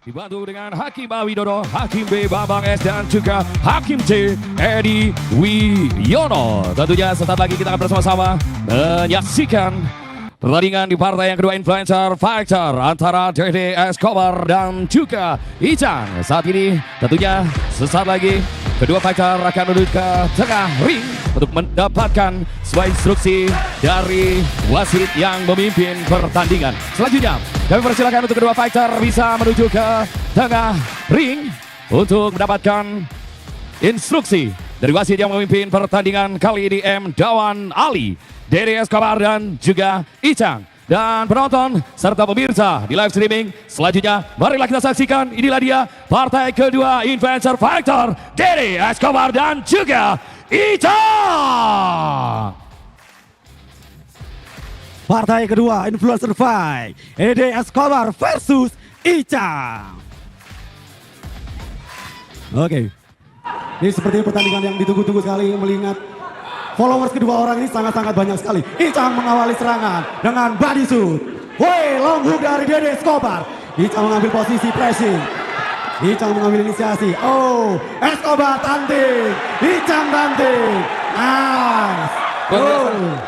Dibantu dengan Hakim A. Widodo, Hakim B. Babang S. dan juga Hakim C. Edi Wiono. Tentunya sesaat lagi kita akan bersama-sama menyaksikan pertandingan di partai yang kedua Influencer Fighter antara Dede Escobar dan juga Icang. Saat ini tentunya sesaat lagi kedua fighter akan menuju ke tengah ring untuk mendapatkan sebuah instruksi dari wasit yang memimpin pertandingan. Selanjutnya kami persilakan untuk kedua fighter bisa menuju ke tengah ring untuk mendapatkan instruksi dari wasit yang memimpin pertandingan kali ini M. Dawan Ali, Dede Escobar dan juga Icang. Dan penonton serta pemirsa di live streaming selanjutnya marilah kita saksikan, inilah dia partai kedua Influencer Fighter Dede Escobar dan juga Icang. Partai kedua Influencer Fight Dede Escobar versus Icang. Oke, ini seperti pertandingan yang ditunggu-tunggu sekali, melihat followers kedua orang ini sangat-sangat banyak sekali. Icang mengawali serangan dengan body shoot. Woi, long hook dari Dede Escobar. Icang mengambil posisi pressing. Icang mengambil inisiasi. Oh, Escobar tanting. Icang tanting. Nice.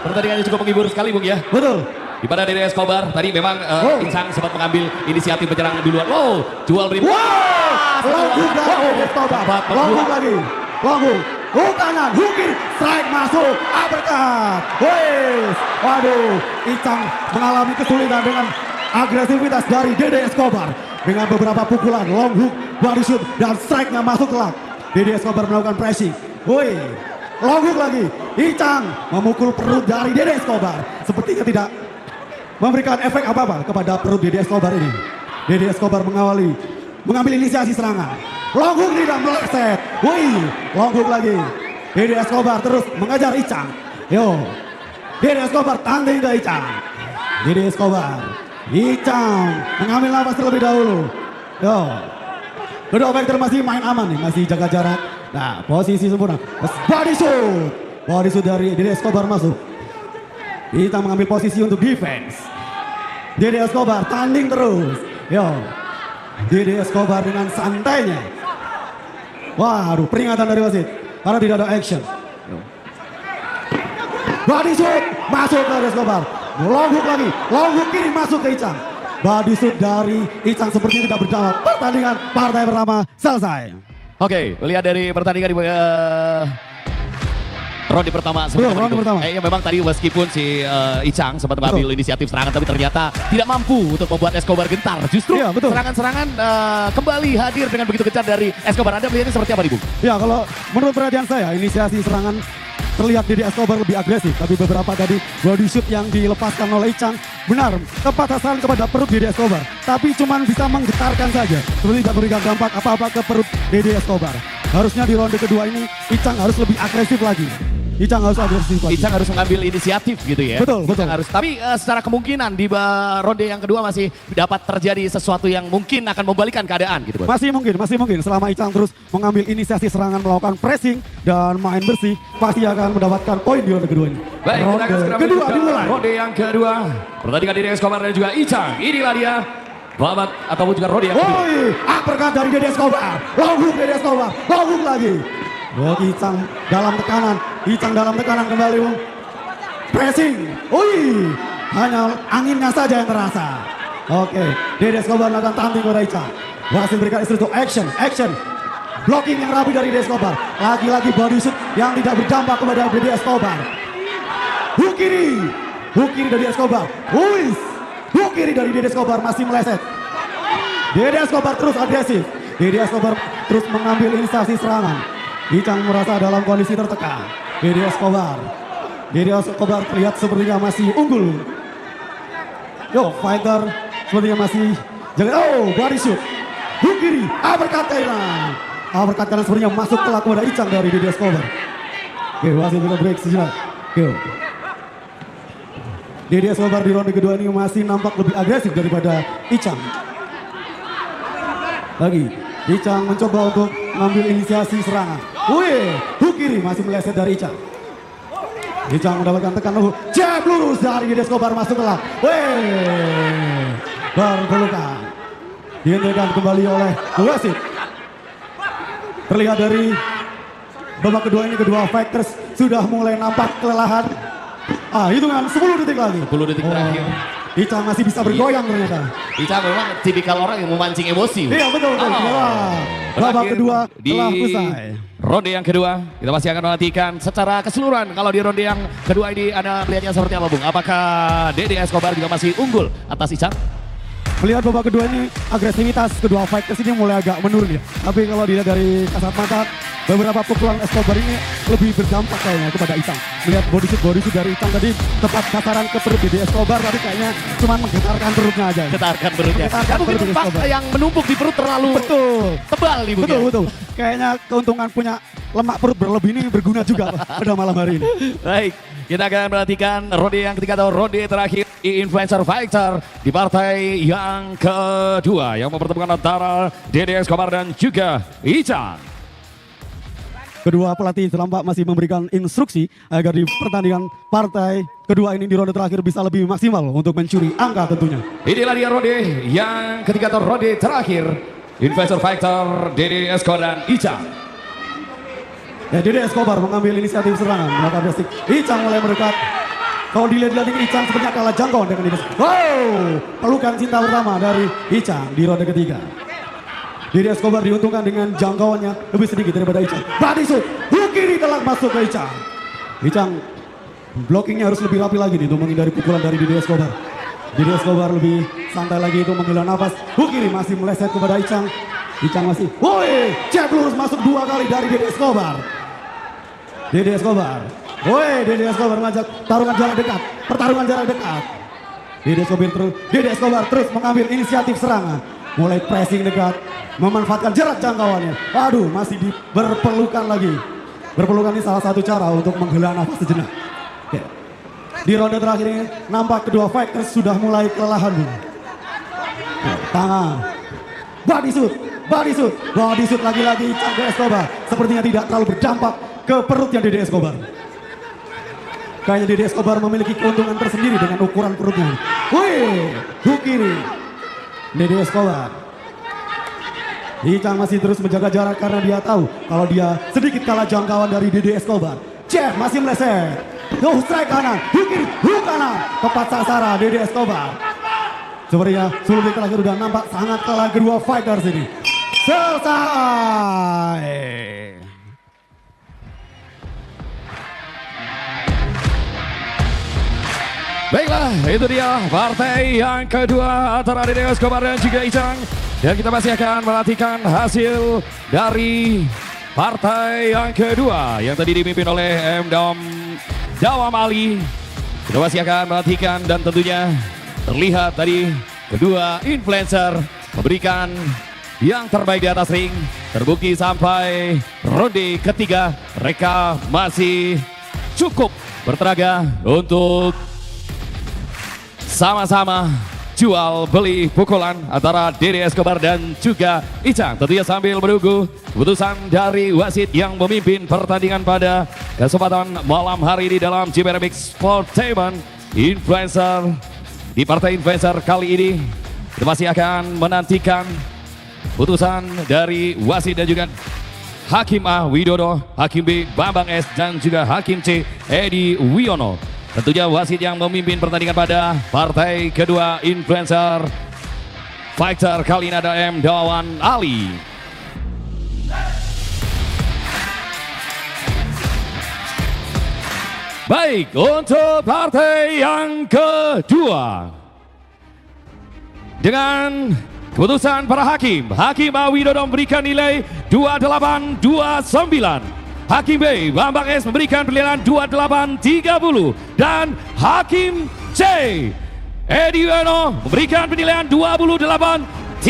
Pertandingannya cukup menghibur sekali, Bung ya. Betul. Di mana Dede Escobar tadi memang Icang sempat mengambil inisiatif penyerangan duluan. Wow, jual beri. Wah, long hook dari Dede Escobar. Long hook lagi. Long hook. Hook kanan, hook kiri, strike masuk, uppercut. Wes, waduh, Icang mengalami kesulitan dengan agresivitas dari Dede Escobar dengan beberapa pukulan, long hook, body shoot, dan strike-nya masuk kelak. Dede Escobar melakukan pressing. Woi, long hook lagi. Icang memukul perut dari Dede Escobar. Sepertinya tidak memberikan efek apa-apa kepada perut Dede Escobar ini. Dede Escobar mengambil inisiasi serangan. Long hook tidak meleset. Wih, long hook lagi. Dede Escobar terus mengejar Icang. Yo, Dede Escobar tanding ke Icang. Dede Escobar. Icang mengambil nafas terlebih dahulu. Yo, kedua fighter masih main aman nih, masih jaga jarak. Nah, posisi sempurna. Body shoot. Body shoot dari Dede Escobar masuk. Icang mengambil posisi untuk defense. Dede Escobar tanding terus. Yo, Dede Escobar dengan santainya. Waduh, peringatan dari wasit karena tidak ada action. Body shoot masuk ke Dede Escobar. Long hook lagi, long hook kiri masuk ke Icang. Body shoot dari Icang sepertinya tidak berjalan. Pertandingan partai pertama selesai. Oke, lihat dari pertandingan di ronde pertama. Ronde pertama. Ya memang tadi meskipun si Icang sempat mengambil inisiatif serangan, tapi ternyata tidak mampu untuk membuat Escobar gentar. Justru serangan-serangan kembali hadir dengan begitu kencang dari Escobar. Anda melihatnya seperti apa nih, Bung? Ya, kalau menurut perhatian saya, inisiasi serangan terlihat Dede Escobar lebih agresif. Tapi beberapa tadi body shoot yang dilepaskan oleh Icang benar tepat sasaran kepada perut Dede Escobar. Tapi cuma bisa menggetarkan saja. Seperti tidak memberikan dampak apa-apa ke perut Dede Escobar. Harusnya di ronde kedua ini Icang harus lebih agresif lagi. Icang harus agresif lagi. Icang harus mengambil inisiatif gitu ya. Betul. Harus. Tapi secara kemungkinan di ronde yang kedua masih dapat terjadi sesuatu yang mungkin akan membalikan keadaan gitu, Bos. Masih mungkin. Selama Icang terus mengambil inisiasi serangan, melakukan pressing dan main bersih, pasti akan mendapatkan poin di ronde kedua ini. Baik, ronde kita akan segera kedua menuju ke dimulai. ronde yang kedua. Pertandingan Dede Escobar dan juga Icang. Inilah dia babat ataupun juga ronde yang kedua. Woi, uppercut dari Dede Escobar. Long hook Dede Escobar. Long hook lagi. Icang dalam tekanan kembali. Pressing. Wih, hanya anginnya saja yang terasa. Oke, Dede Escobar melakukan tanting kepada Icang. Wasit berikan instruksi action. Blocking yang rapi dari Dede Escobar. Lagi-lagi body shoot yang tidak berdampak kepada Dede Escobar. Hook kiri dari Escobar. Wih, hook kiri dari Dede Escobar masih meleset. Dede Escobar terus agresif. Dede Escobar terus mengambil inisiasi serangan. Icang merasa dalam kondisi tertekan. Dede Escobar terlihat sepertinya masih unggul. Yo, fighter sepertinya masih jalan. Oh, body shoot. Hook kiri, uppercut kanan. Uppercut kanan sepertinya masuk kelak kepada Icang dari Dede Escobar. Oke, wasit kita break sejenak. Yo. Dede Escobar di ronde kedua ini masih nampak lebih agresif daripada Icang. Lagi, Icang mencoba untuk mengambil inisiasi serangan. Wih, hook kiri masih meleset dari Icang. Icang mendapatkan tekanan jab lurus dari Dede Escobar masuk kelak. Wih, berpelukan. dihentikan kembali oleh wasit. Terlihat dari babak kedua ini kedua fighters sudah mulai nampak kelelahan. Hitungan 10 detik lagi. 10 detik terakhir. Icang masih bisa bergoyang ternyata. Ica memang tipikal orang yang memancing emosi. Iya betul. Babak kedua telah usai. Ronde yang kedua, kita masih akan menantikan secara keseluruhan. Kalau di ronde yang kedua ini Anda melihatnya seperti apa, Bung? Apakah Dede Escobar juga masih unggul atas Icang? Melihat babak kedua ini agresivitas kedua fighters ini mulai agak menurun ya. Tapi kalau dilihat dari kasat mata, beberapa pukulan Escobar ini lebih berdampak kayaknya kepada Icang. Melihat bodysuit dari Icang tadi tepat sasaran ke perut Dede Escobar, tapi kayaknya cuma menggetarkan perutnya aja. Getarkan perutnya. Getarkan Mungkin perut Dede Escobar. yang menumpuk di perut terlalu tebal nih, Bung. Betul. Kayaknya keuntungan punya lemak perut berlebih ini berguna juga Pak, pada malam hari ini. Baik, kita akan menantikan ronde yang ketiga atau ronde terakhir di Influencer Fighter di partai yang kedua yang mempertemukan antara Dede Escobar dan juga Icang. Kedua pelatih tampak masih memberikan instruksi agar di pertandingan partai kedua ini di ronde terakhir bisa lebih maksimal untuk mencuri angka tentunya. Inilah dia ronde yang ketiga atau ronde terakhir Influencer Fighter Dede Escobar dan Icang. Dede Escobar mengambil inisiatif serangan melakukan basic. Icang mulai mendekat. Kalau dilihat ini Icang sepertinya kalah jangkauan dengan Dede. Pelukan cinta pertama dari Icang di ronde ketiga. Dede Escobar diuntungkan dengan jangkauannya lebih sedikit daripada Icang. Body shoot, hook kiri telah masuk ke Icang. Icang blockingnya harus lebih rapi lagi nih untuk menghindari pukulan dari Dede Escobar. Dede Escobar lebih santai lagi itu menghela nafas. Hook kiri masih meleset kepada Icang. Icang masih, jab lurus masuk 2 kali dari Dede Escobar. Dede Escobar mengajak pertarungan jarak dekat. Dede Escobar terus mengambil inisiatif serangan. Mulai pressing dekat, memanfaatkan jarak jangkauannya. Masih berpelukan lagi. Berpelukan ini salah satu cara untuk menghela nafas sejenak. Oke. Di ronde terakhir ini nampak kedua fighters sudah mulai kelelahan. Tangan, body shoot lagi-lagi Dede Escobar. Sepertinya tidak terlalu berdampak ke perutnya Dede Escobar. Kayaknya Dede Escobar memiliki keuntungan tersendiri dengan ukuran perutnya. Hook kiri Dede Escobar. Icang masih terus menjaga jarak karena dia tahu kalau dia sedikit kalah jangkauan dari Dede Escobar. Jab masih meleset. Strike kanan, hook kiri, hook kanan. Tepat sasaran Dede Escobar. Sepertinya 10 detik terakhir sudah nampak sangat kalah kedua fighters ini. Selesai. Baiklah, itu dia partai yang kedua antara Dede Escobar dan juga Icang. Dan kita masih akan menantikan hasil dari partai yang kedua yang tadi dipimpin oleh Dawam Ali. Kita masih akan menantikan dan tentunya terlihat tadi kedua influencer memberikan yang terbaik di atas ring. Terbukti sampai ronde ketiga mereka masih cukup bertenaga untuk sama-sama jual beli pukulan antara Dede Escobar dan juga Icang. Tentunya sambil menunggu keputusan dari wasit yang memimpin pertandingan pada kesempatan malam hari ini dalam GPRMX Sportainment Influencer. Di partai influencer kali ini kita masih akan menantikan putusan dari wasit dan juga Hakim A. Widodo, Hakim B. Bambang S. dan juga Hakim C. Edi Wiono. Tentunya wasit yang memimpin pertandingan pada partai kedua influencer fighter kali ini ada Dawan Ali. Baik, untuk partai yang kedua dengan keputusan para hakim, Hakim A. Widodo memberikan nilai 28-29. Hakim B. Bambang S. memberikan penilaian 28-30 dan Hakim C. Edi Wiono memberikan penilaian 28-30.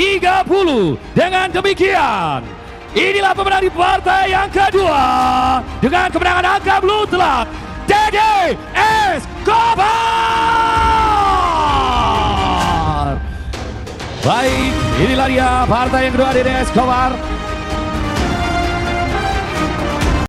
Dengan demikian, inilah pemenang di partai yang kedua dengan kemenangan angka blue telak Dede Escobar. Baik, inilah dia partai yang kedua Dede Escobar